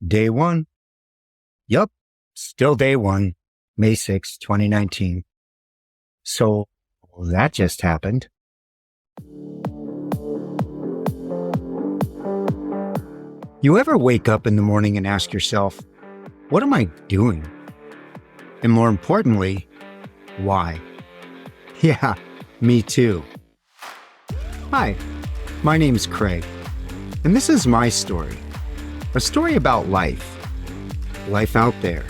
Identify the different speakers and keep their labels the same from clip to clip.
Speaker 1: Day one. Yup, still day one, May 6, 2019. So that just happened. You ever wake up in the morning and ask yourself, what am I doing? And more importantly, why? Yeah, me too. Hi, my name's Craig, and this is my story. A story about life. Life out there.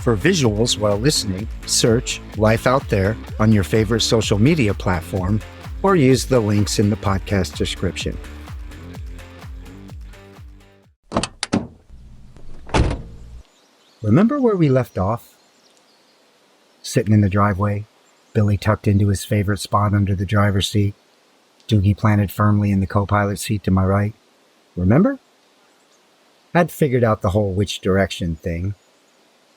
Speaker 1: For visuals while listening, search Life Out There on your favorite social media platform or use the links in the podcast description. Remember where we left off? Sitting in the driveway, Billie tucked into his favorite spot under the driver's seat, Dougie planted firmly in the co-pilot seat to my right. Remember? I'd figured out the whole which direction thing.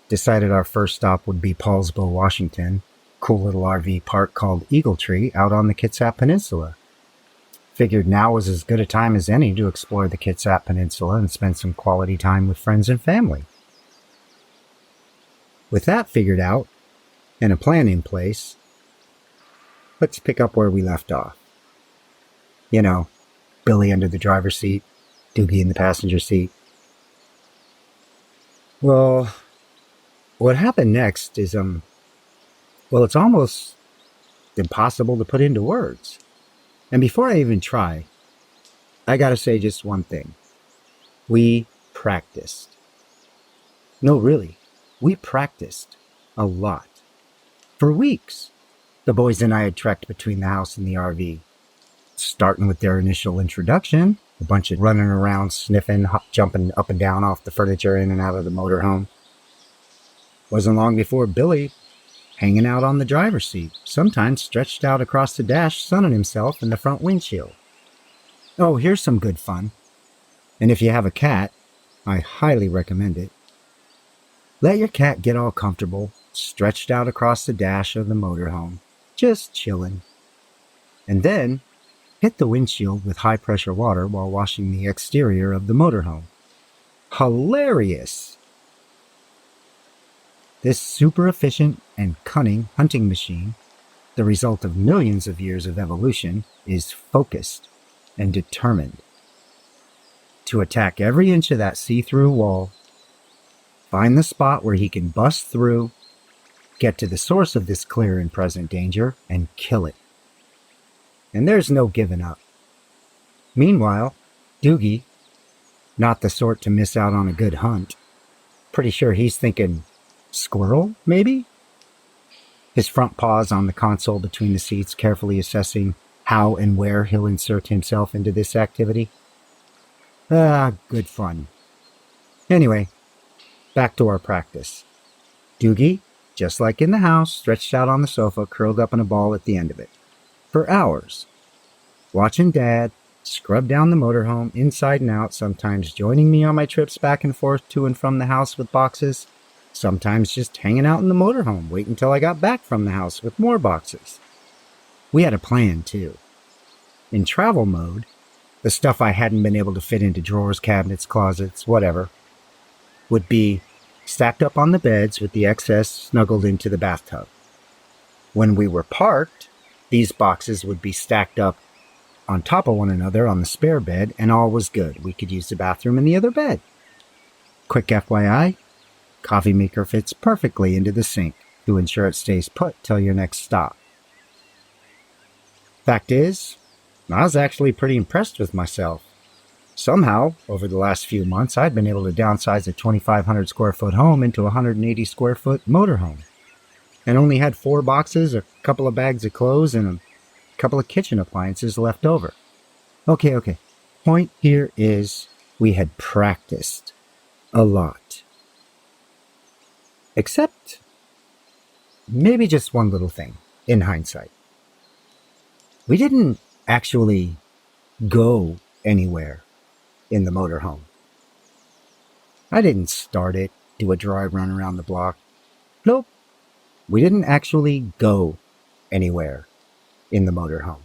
Speaker 1: Decided our first stop would be Paulsbo, Washington, cool little RV park called Eagle Tree out on the Kitsap Peninsula. Figured now was as good a time as any to explore the Kitsap Peninsula and spend some quality time with friends and family. With that figured out, and a plan in place, let's pick up where we left off. You know, Billie under the driver's seat, Dougie in the passenger seat. Well, what happened next is, it's almost impossible to put into words. And before I even try, I gotta say just one thing. We practiced. No, really, we practiced a lot. For weeks, the boys and I had trekked between the house and the RV. Starting with their initial introduction, a bunch of running around, sniffing, jumping up and down off the furniture in and out of the motorhome. Wasn't long before Billie hanging out on the driver's seat, sometimes stretched out across the dash, sunning himself in the front windshield. Oh, here's some good fun. And if you have a cat, I highly recommend it. Let your cat get all comfortable, stretched out across the dash of the motorhome, just chilling. And then hit the windshield with high-pressure water while washing the exterior of the motorhome. Hilarious! This super efficient and cunning hunting machine, the result of millions of years of evolution, is focused and determined to attack every inch of that see-through wall, find the spot where he can bust through, get to the source of this clear and present danger, and kill it. And there's no giving up. Meanwhile, Dougie, not the sort to miss out on a good hunt, pretty sure he's thinking, squirrel, maybe? His front paws on the console between the seats, carefully assessing how and where he'll insert himself into this activity. Good fun. Anyway, back to our practice. Dougie, just like in the house, stretched out on the sofa, curled up in a ball at the end of it. For hours, watching Dad scrub down the motorhome inside and out, sometimes joining me on my trips back and forth to and from the house with boxes, sometimes just hanging out in the motorhome, waiting until I got back from the house with more boxes. We had a plan, too. In travel mode, the stuff I hadn't been able to fit into drawers, cabinets, closets, whatever, would be stacked up on the beds with the excess snuggled into the bathtub. When we were parked, these boxes would be stacked up on top of one another on the spare bed, and all was good. We could use the bathroom in the other bed. Quick FYI, coffee maker fits perfectly into the sink to ensure it stays put till your next stop. Fact is, I was actually pretty impressed with myself. Somehow, over the last few months, I'd been able to downsize a 2,500 square foot home into a 180 square foot motorhome, and only had 4 boxes, a couple of bags of clothes, and a couple of kitchen appliances left over. Okay. Point here is we had practiced a lot. Except maybe just one little thing, in hindsight. We didn't actually go anywhere in the motorhome. I didn't start it, do a dry run around the block. Nope. We didn't actually go anywhere in the motorhome.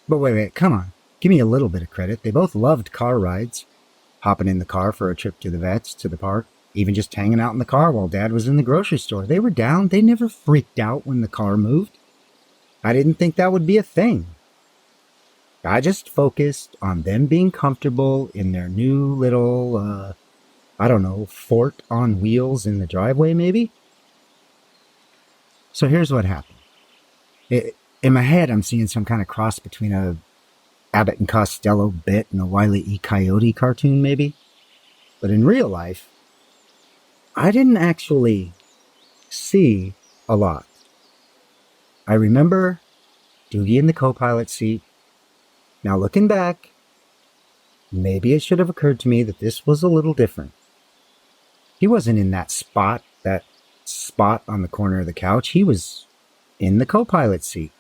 Speaker 1: But wait, come on. give me a little bit of credit. They both loved car rides, hopping in the car for a trip to the vets, to the park, even just hanging out in the car while Dad was in the grocery store. They were down. They never freaked out when the car moved. I didn't think that would be a thing. I just focused on them being comfortable in their new little, fort on wheels in the driveway, maybe? So here's what happened. In my head, I'm seeing some kind of cross between a Abbott and Costello bit and a Wile E. Coyote cartoon, maybe. But in real life, I didn't actually see a lot. I remember Dougie in the co-pilot seat. Now looking back, maybe it should have occurred to me that this was a little different. He wasn't in that spot on the corner of the couch. He was in the co-pilot seat,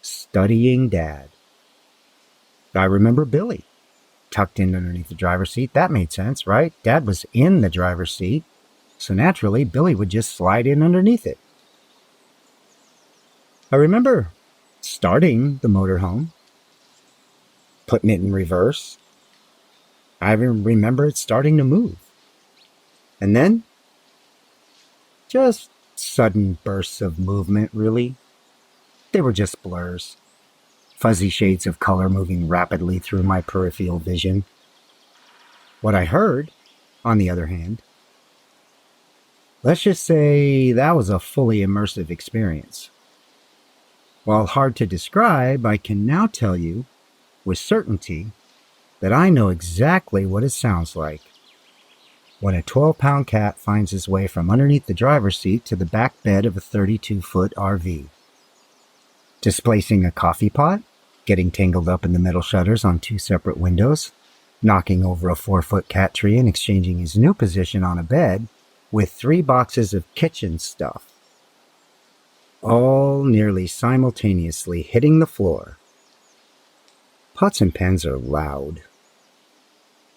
Speaker 1: studying Dad. I remember Billie tucked in underneath the driver's seat. That made sense, right? Dad was in the driver's seat, so naturally Billie would just slide in underneath it. I remember starting the motorhome, putting it in reverse. I remember it starting to move. And then, just sudden bursts of movement, really. They were just blurs. Fuzzy shades of color moving rapidly through my peripheral vision. What I heard, on the other hand, let's just say that was a fully immersive experience. While hard to describe, I can now tell you with certainty that I know exactly what it sounds like when a 12-pound cat finds his way from underneath the driver's seat to the back bed of a 32-foot RV. Displacing a coffee pot, getting tangled up in the metal shutters on 2 separate windows, knocking over a 4-foot cat tree and exchanging his new position on a bed with 3 boxes of kitchen stuff, all nearly simultaneously hitting the floor. Pots and pans are loud.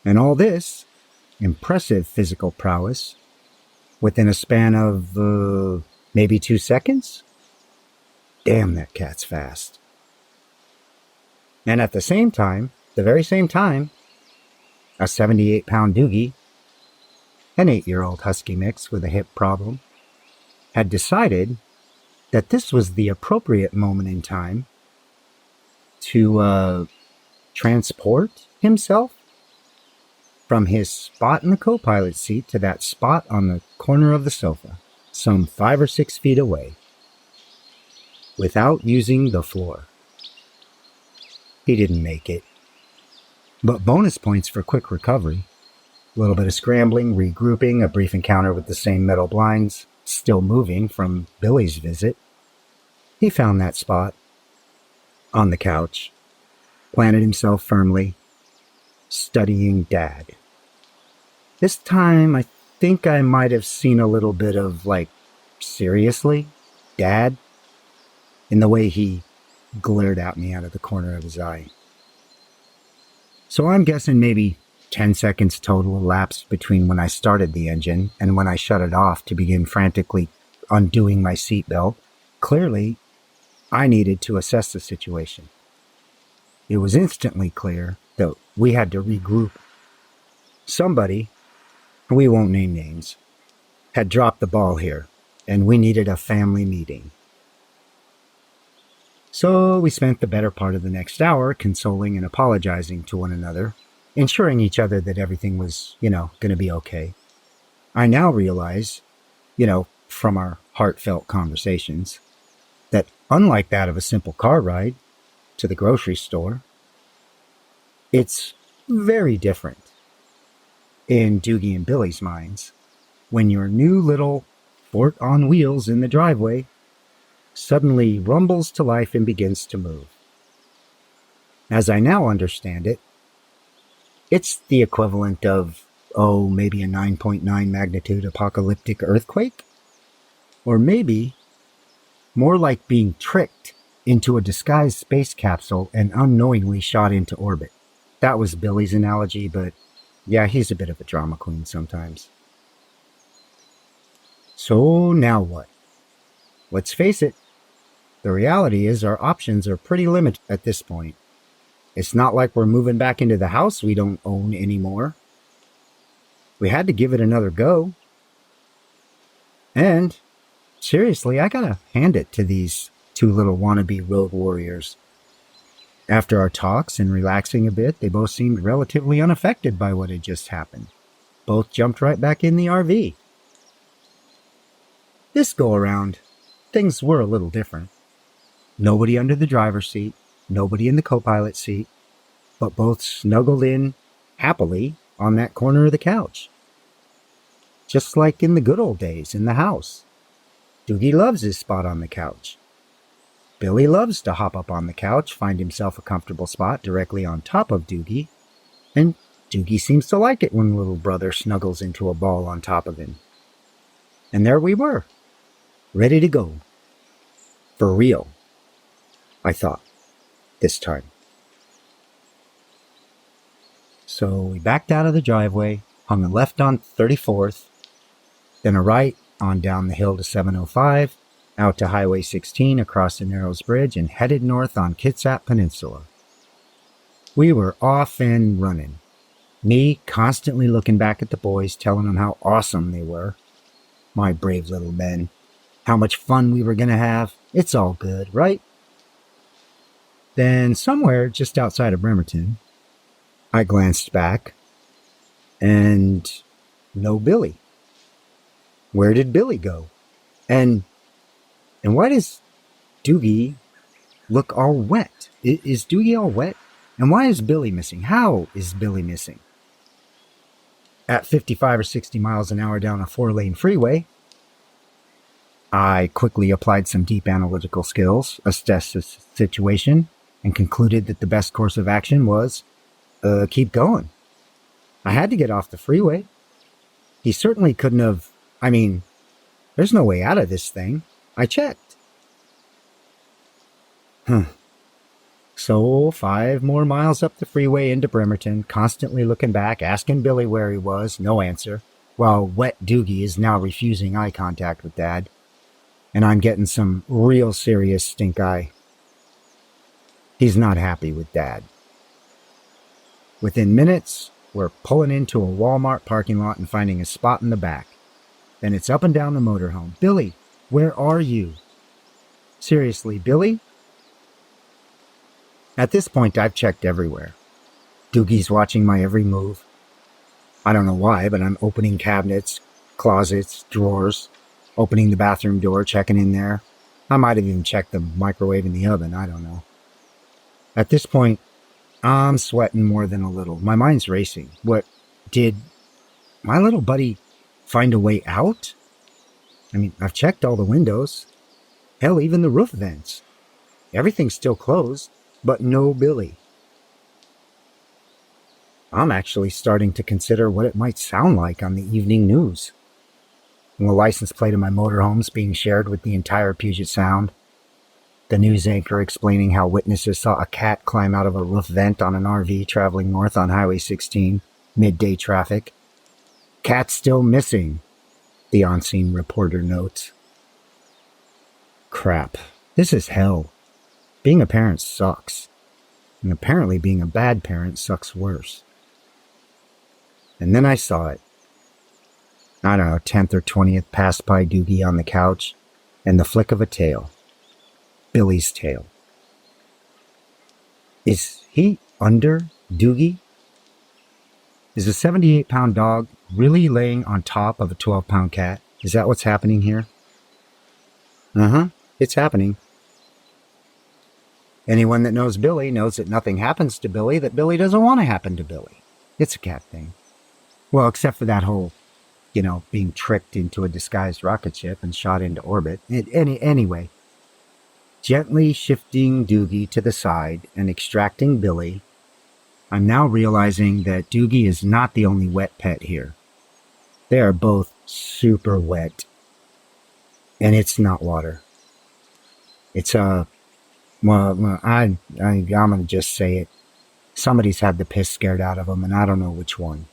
Speaker 1: And all this impressive physical prowess within a span of maybe 2 seconds? Damn, that cat's fast. And at the same time, the very same time, a 78-pound Dougie, an 8-year-old husky mix with a hip problem, had decided that this was the appropriate moment in time to transport himself from his spot in the co-pilot seat to that spot on the corner of the sofa, some 5 or 6 feet away, without using the floor. He didn't make it. But bonus points for quick recovery. A little bit of scrambling, regrouping, a brief encounter with the same metal blinds, still moving from Billie's visit. He found that spot on the couch, planted himself firmly, studying Dad. This time, I think I might have seen a little bit of, seriously, Dad, in the way he glared at me out of the corner of his eye. So I'm guessing maybe 10 seconds total elapsed between when I started the engine and when I shut it off to begin frantically undoing my seatbelt. Clearly, I needed to assess the situation. It was instantly clear that we had to regroup. Somebody, we won't name names, had dropped the ball here, and we needed a family meeting. So we spent the better part of the next hour consoling and apologizing to one another, ensuring each other that everything was, going to be okay. I now realize, from our heartfelt conversations, that unlike that of a simple car ride to the grocery store, it's very different in Dougie and Billie's minds when your new little fort on wheels in the driveway suddenly rumbles to life and begins to move. As I now understand it, it's the equivalent of, maybe a 9.9 magnitude apocalyptic earthquake? Or maybe more like being tricked into a disguised space capsule and unknowingly shot into orbit. That was Billie's analogy, but yeah, he's a bit of a drama queen sometimes. So now what? Let's face it, the reality is our options are pretty limited at this point. It's not like we're moving back into the house we don't own anymore. We had to give it another go. And, seriously, I gotta hand it to these two little wannabe road warriors. After our talks and relaxing a bit, they both seemed relatively unaffected by what had just happened. Both jumped right back in the RV. This go around, things were a little different. Nobody under the driver's seat, nobody in the co-pilot seat, but both snuggled in happily on that corner of the couch. Just like in the good old days in the house. Dougie loves his spot on the couch. Billy loves to hop up on the couch, find himself a comfortable spot directly on top of Dougie, and Dougie seems to like it when little brother snuggles into a ball on top of him. And there we were, ready to go. For real, I thought, this time. So we backed out of the driveway, hung a left on 34th, then a right on down the hill to 705, out to Highway 16 across the Narrows Bridge, and headed north on Kitsap Peninsula. We were off and running. Me constantly looking back at the boys, telling them how awesome they were. My brave little men. How much fun we were going to have. It's all good, right? Then somewhere just outside of Bremerton, I glanced back, and no Billy. Where did Billy go? And why does Dougie look all wet? Is Dougie all wet? And why is Billy missing? How is Billy missing? At 55 or 60 miles an hour down a 4-lane freeway, I quickly applied some deep analytical skills, assessed the situation, and concluded that the best course of action was keep going. I had to get off the freeway. He certainly couldn't have... there's no way out of this thing. I checked. So 5 more miles up the freeway into Bremerton, constantly looking back, asking Billy where he was, no answer, while wet Dougie is now refusing eye contact with Dad. And I'm getting some real serious stink eye. He's not happy with Dad. Within minutes, we're pulling into a Walmart parking lot and finding a spot in the back. Then it's up and down the motorhome. Billy, where are you? Seriously, Billy? At this point, I've checked everywhere. Dougie's watching my every move. I don't know why, but I'm opening cabinets, closets, drawers, opening the bathroom door, checking in there. I might have even checked the microwave and the oven, I don't know. At this point, I'm sweating more than a little. My mind's racing. What, did my little buddy find a way out? I've checked all the windows. Hell, even the roof vents. Everything's still closed, but no Billy. I'm actually starting to consider what it might sound like on the evening news. And the license plate of my motorhome's being shared with the entire Puget Sound. The news anchor explaining how witnesses saw a cat climb out of a roof vent on an RV traveling north on Highway 16, midday traffic. Cat still missing, the on-scene reporter notes. Crap. This is hell. Being a parent sucks. And apparently being a bad parent sucks worse. And then I saw it. I don't know, 10th or 20th passed by Dougie on the couch, and the flick of a tail. Billy's tail. Is he under Dougie? Is a 78-pound dog really laying on top of a 12-pound cat? Is that what's happening here? It's happening. Anyone that knows Billy knows that nothing happens to Billy that Billy doesn't want to happen to Billy. It's a cat thing. Well, except for that whole, being tricked into a disguised rocket ship and shot into orbit. Anyway, gently shifting Dougie to the side and extracting Billy, I'm now realizing that Dougie is not the only wet pet here. They are both super wet. And it's not water. It's I'm going to just say it. Somebody's had the piss scared out of them, and I don't know which one.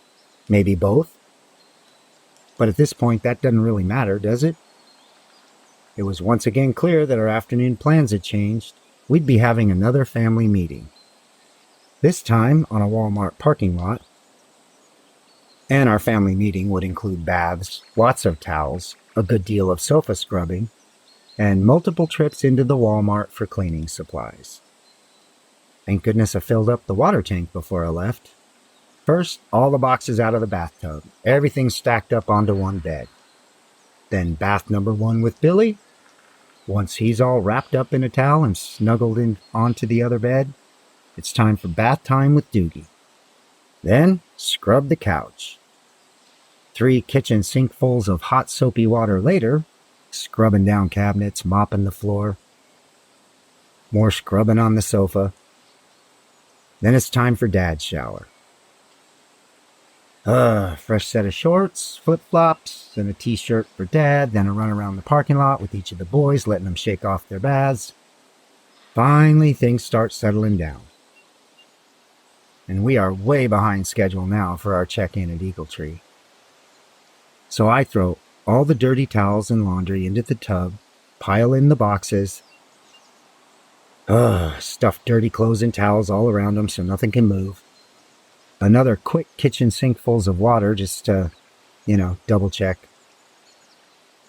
Speaker 1: Maybe both? But at this point, that doesn't really matter, does it? It was once again clear that our afternoon plans had changed. We'd be having another family meeting. This time on a Walmart parking lot, and our family meeting would include baths, lots of towels, a good deal of sofa scrubbing, and multiple trips into the Walmart for cleaning supplies. Thank goodness I filled up the water tank before I left. First, all the boxes out of the bathtub, everything stacked up onto one bed. Then bath number 1 with Billie. Once he's all wrapped up in a towel and snuggled in onto the other bed, it's time for bath time with Dougie. Then, scrub the couch. 3 kitchen sinkfuls of hot soapy water later, scrubbing down cabinets, mopping the floor. More scrubbing on the sofa. Then it's time for Dad's shower. Fresh set of shorts, flip-flops, and a t-shirt for Dad, then a run around the parking lot with each of the boys, letting them shake off their baths. Finally, things start settling down. And we are way behind schedule now for our check-in at Eagletree. So I throw all the dirty towels and laundry into the tub, pile in the boxes, stuff dirty clothes and towels all around them so nothing can move. Another quick kitchen sinkfuls of water just to, double check.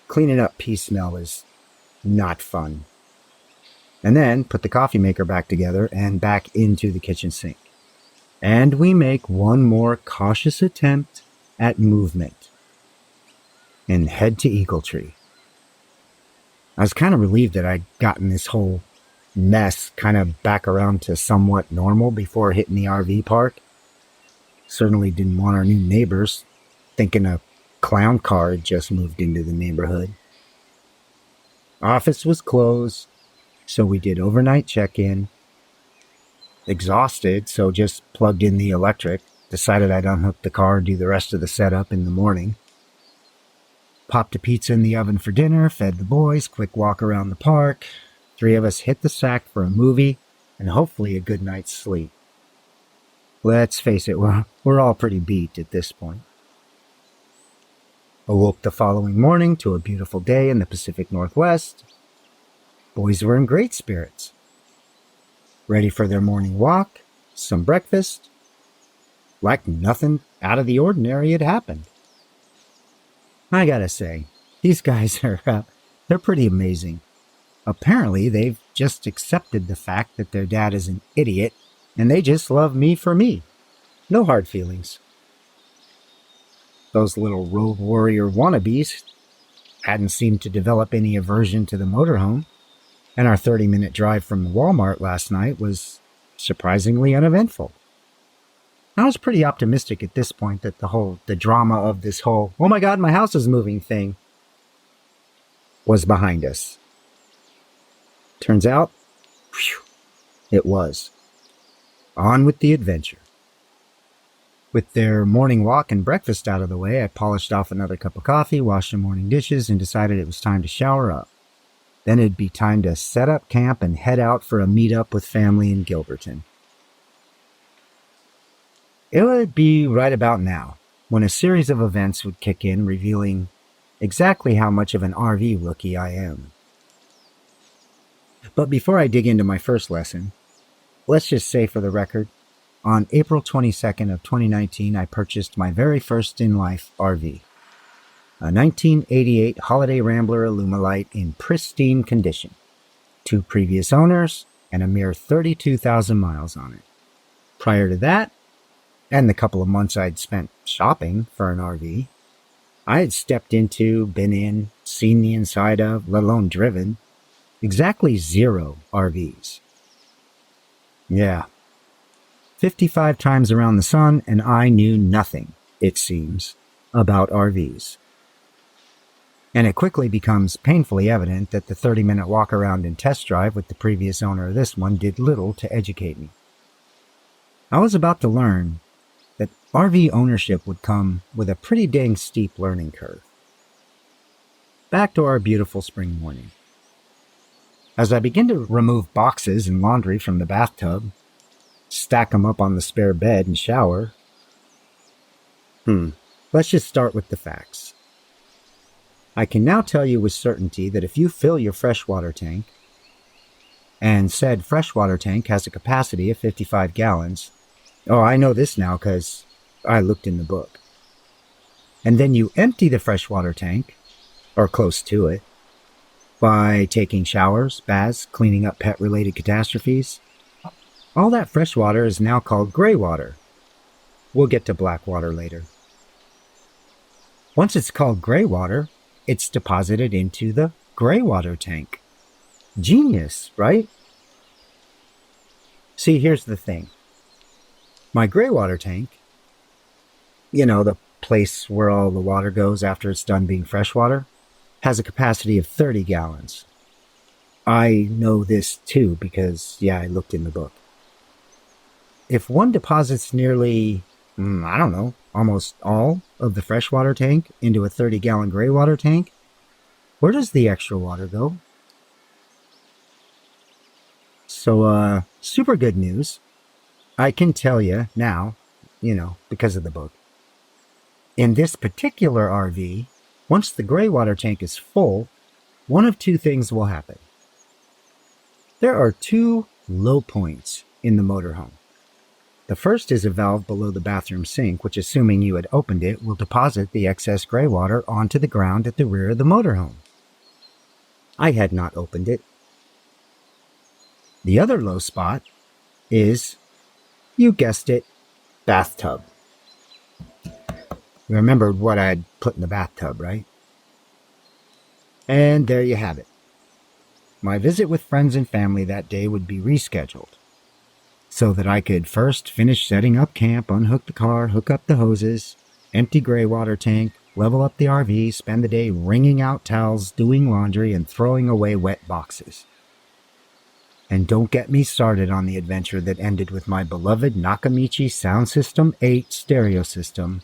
Speaker 1: Cleaning up piecemeal is not fun. And then put the coffee maker back together and back into the kitchen sink. And we make one more cautious attempt at movement and head to Eagletree. I was kind of relieved that I'd gotten this whole mess kind of back around to somewhat normal before hitting the RV park. Certainly didn't want our new neighbors thinking a clown car had just moved into the neighborhood. Office was closed, so we did overnight check-in. Exhausted, so just plugged in the electric. Decided I'd unhook the car and do the rest of the setup in the morning. Popped a pizza in the oven for dinner, fed the boys, quick walk around the park. 3 of us hit the sack for a movie, and hopefully a good night's sleep. Let's face it, we're all pretty beat at this point. Awoke the following morning to a beautiful day in the Pacific Northwest. Boys were in great spirits. Ready for their morning walk, some breakfast. Like nothing out of the ordinary had happened. I gotta say, these guys they're pretty amazing. Apparently, they've just accepted the fact that their dad is an idiot, and they just love me for me. No hard feelings. Those little road warrior wannabes hadn't seemed to develop any aversion to the motorhome, and our 30-minute drive from the Walmart last night was surprisingly uneventful. I was pretty optimistic at this point that the drama of this whole, oh my God, my house is moving thing was behind us. Turns out, it was. On with the adventure. With their morning walk and breakfast out of the way, I polished off another cup of coffee, washed some morning dishes, and decided it was time to shower up. Then it'd be time to set up camp and head out for a meetup with family in Gilberton. It would be right about now, when a series of events would kick in, revealing exactly how much of an RV rookie I am. But before I dig into my first lesson, let's just say for the record, on April 22nd of 2019, I purchased my very first in life RV. A 1988 Holiday Rambler Alumilite in pristine condition. 2 previous owners and a mere 32,000 miles on it. Prior to that, and the couple of months I'd spent shopping for an RV, I had stepped into, been in, seen the inside of, let alone driven, exactly 0 RVs. Yeah. 55 times around the sun, and I knew nothing, it seems, about RVs. And it quickly becomes painfully evident that the 30-minute walk around and test drive with the previous owner of this one did little to educate me. I was about to learn that RV ownership would come with a pretty dang steep learning curve. Back to our beautiful spring morning. As I begin to remove boxes and laundry from the bathtub, stack them up on the spare bed and shower. Let's just start with the facts. I can now tell you with certainty that if you fill your freshwater tank, and said freshwater tank has a capacity of 55 gallons, Oh, I know this now because I looked in the book. And then you empty the freshwater tank, or close to it, by taking showers, baths, cleaning up pet-related catastrophes. All that fresh water is now called gray water. We'll get to black water later. Once it's called gray water, it's deposited into the gray water tank. Genius, right? See, here's the thing. My gray water tank, the place where all the water goes after it's done being freshwater, has a capacity of 30 gallons. I know this too because, I looked in the book. If one deposits nearly, almost all of the freshwater tank into a 30-gallon gray water tank, where does the extra water go? So, super good news. I can tell you now, because of the book. In this particular RV, once the gray water tank is full, one of two things will happen. There are two low points in the motorhome. The first is a valve below the bathroom sink, which, assuming you had opened it, will deposit the excess gray water onto the ground at the rear of the motorhome. I had not opened it. The other low spot is, you guessed it, bathtub. You remembered what I had put in the bathtub, right? And there you have it. My visit with friends and family that day would be rescheduled so that I could first finish setting up camp, unhook the car, hook up the hoses, empty gray water tank, level up the RV, spend the day wringing out towels, doing laundry, and throwing away wet boxes. And don't get me started on the adventure that ended with my beloved Nakamichi Sound System 8 stereo system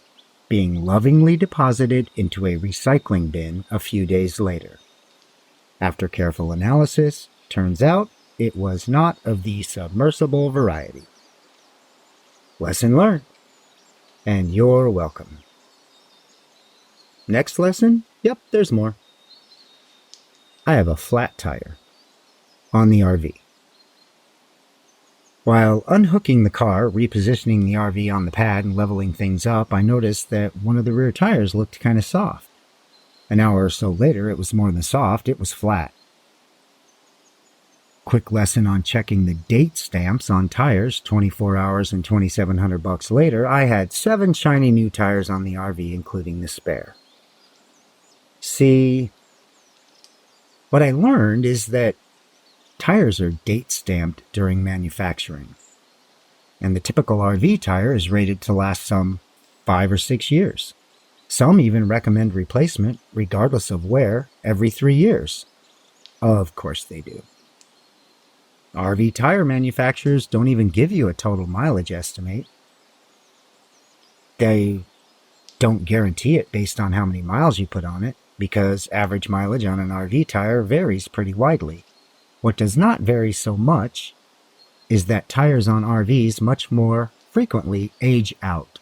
Speaker 1: being lovingly deposited into a recycling bin a few days later. After careful analysis, turns out it was not of the submersible variety. Lesson learned. And you're welcome. Next lesson? Yep, there's more. I have a flat tire on the RV. While unhooking the car, repositioning the RV on the pad, and leveling things up, I noticed that one of the rear tires looked kind of soft. An hour or so later, it was more than soft, it was flat. Quick lesson on checking the date stamps on tires. 24 hours and $2,700 later, I had 7 shiny new tires on the RV, including the spare. See, what I learned is that tires are date stamped during manufacturing, and the typical RV tire is rated to last some 5 or 6 years. Some even recommend replacement, regardless of wear, every 3 years. Of course they do. RV tire manufacturers don't even give you a total mileage estimate. They don't guarantee it based on how many miles you put on it, because average mileage on an RV tire varies pretty widely. What does not vary so much is that tires on RVs much more frequently age out,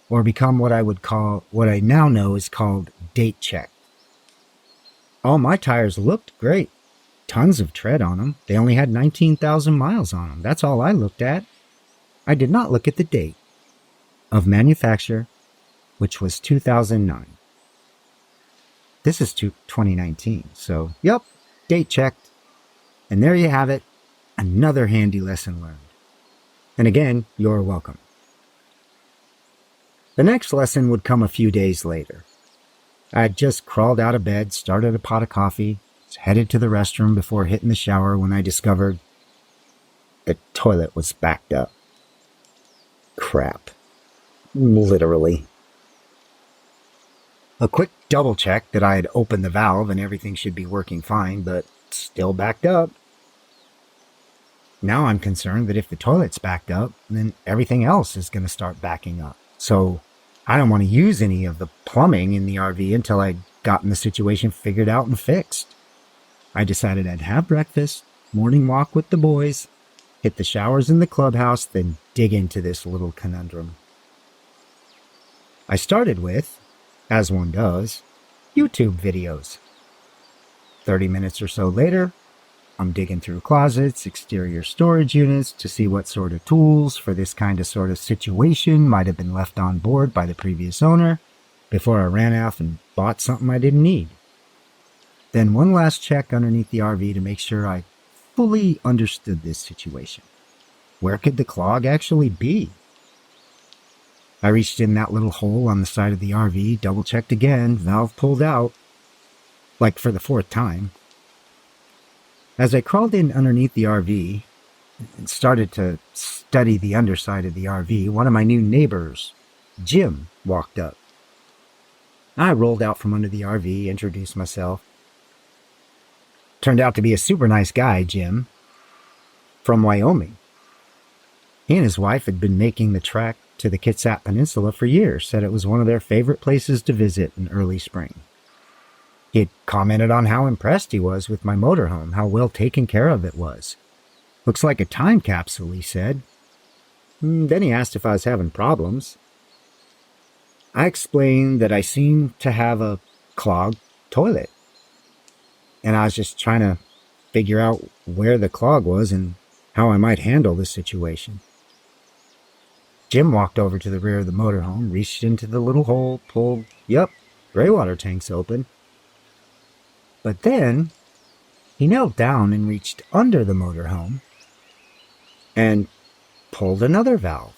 Speaker 1: or become what I now know is called date checked. All my tires looked great. Tons of tread on them. They only had 19,000 miles on them. That's all I looked at. I did not look at the date of manufacture, which was 2009. This is 2019, so yep, date checked. And there you have it, another handy lesson learned. And again, you're welcome. The next lesson would come a few days later. I had just crawled out of bed, started a pot of coffee, headed to the restroom before hitting the shower when I discovered the toilet was backed up. Crap. Literally. A quick double check that I had opened the valve and everything should be working fine, but still backed up. Now I'm concerned that if the toilet's backed up, then everything else is going to start backing up. So I don't want to use any of the plumbing in the RV until I'd gotten the situation figured out and fixed. I decided I'd have breakfast, morning walk with the boys, hit the showers in the clubhouse, then dig into this little conundrum. I started with, as one does, YouTube videos. 30 minutes or so later, I'm digging through closets, exterior storage units to see what sort of tools for this sort of situation might have been left on board by the previous owner before I ran off and bought something I didn't need. Then one last check underneath the RV to make sure I fully understood this situation. Where could the clog actually be? I reached in that little hole on the side of the RV, double-checked again, valve pulled out, like for the fourth time. As I crawled in underneath the RV and started to study the underside of the RV, one of my new neighbors, Jim, walked up. I rolled out from under the RV, introduced myself. Turned out to be a super nice guy, Jim, from Wyoming. He and his wife had been making the trek to the Kitsap Peninsula for years, said it was one of their favorite places to visit in early spring. He had commented on how impressed he was with my motorhome, how well taken care of it was. Looks like a time capsule, he said. Then he asked if I was having problems. I explained that I seemed to have a clogged toilet, and I was just trying to figure out where the clog was and how I might handle the situation. Jim walked over to the rear of the motorhome, reached into the little hole, pulled, gray water tanks open. But then he knelt down and reached under the motorhome and pulled another valve,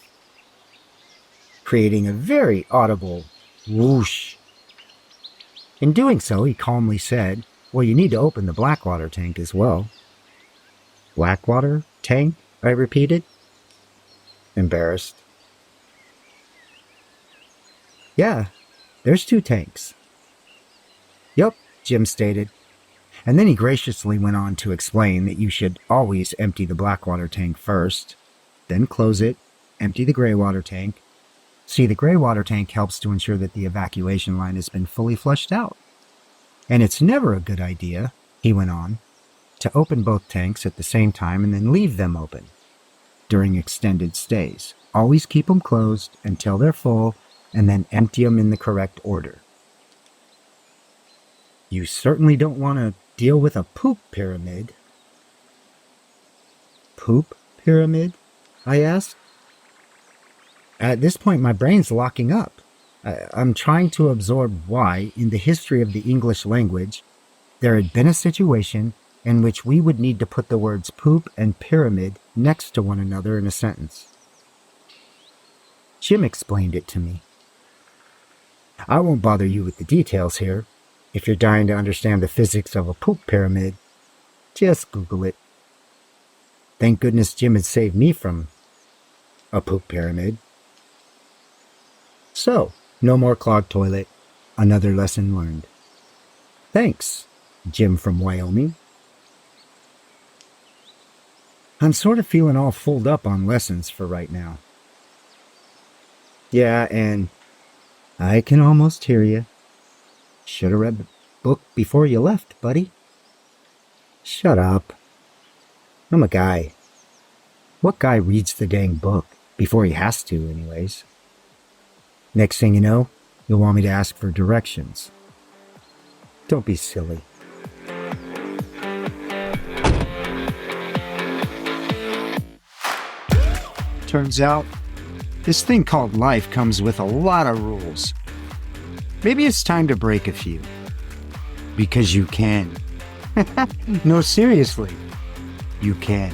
Speaker 1: creating a very audible whoosh. In doing so, he calmly said, "Well, you need to open the black water tank as well." "Black water tank?" I repeated, embarrassed. "Yeah, there's 2 tanks." "Yup," Jim stated. And then he graciously went on to explain that you should always empty the black water tank first, then close it, empty the gray water tank. See, the gray water tank helps to ensure that the evacuation line has been fully flushed out. And it's never a good idea, he went on, to open both tanks at the same time and then leave them open during extended stays. Always keep them closed until they're full and then empty them in the correct order. You certainly don't want to deal with a poop pyramid. "Poop pyramid?" I asked. At this point, my brain's locking up. I'm trying to absorb why, in the history of the English language, there had been a situation in which we would need to put the words poop and pyramid next to one another in a sentence. Jim explained it to me. I won't bother you with the details here. If you're dying to understand the physics of a poop pyramid, just Google it. Thank goodness Jim had saved me from a poop pyramid. So, no more clogged toilet. Another lesson learned. Thanks, Jim from Wyoming. I'm sort of feeling all fulled up on lessons for right now. Yeah, and I can almost hear you. Should have read the book before you left, buddy. Shut up. I'm a guy. What guy reads the dang book? Before he has to, anyways. Next thing you know, you'll want me to ask for directions. Don't be silly. Turns out, this thing called life comes with a lot of rules. Maybe it's time to break a few. Because you can. No, seriously, you can.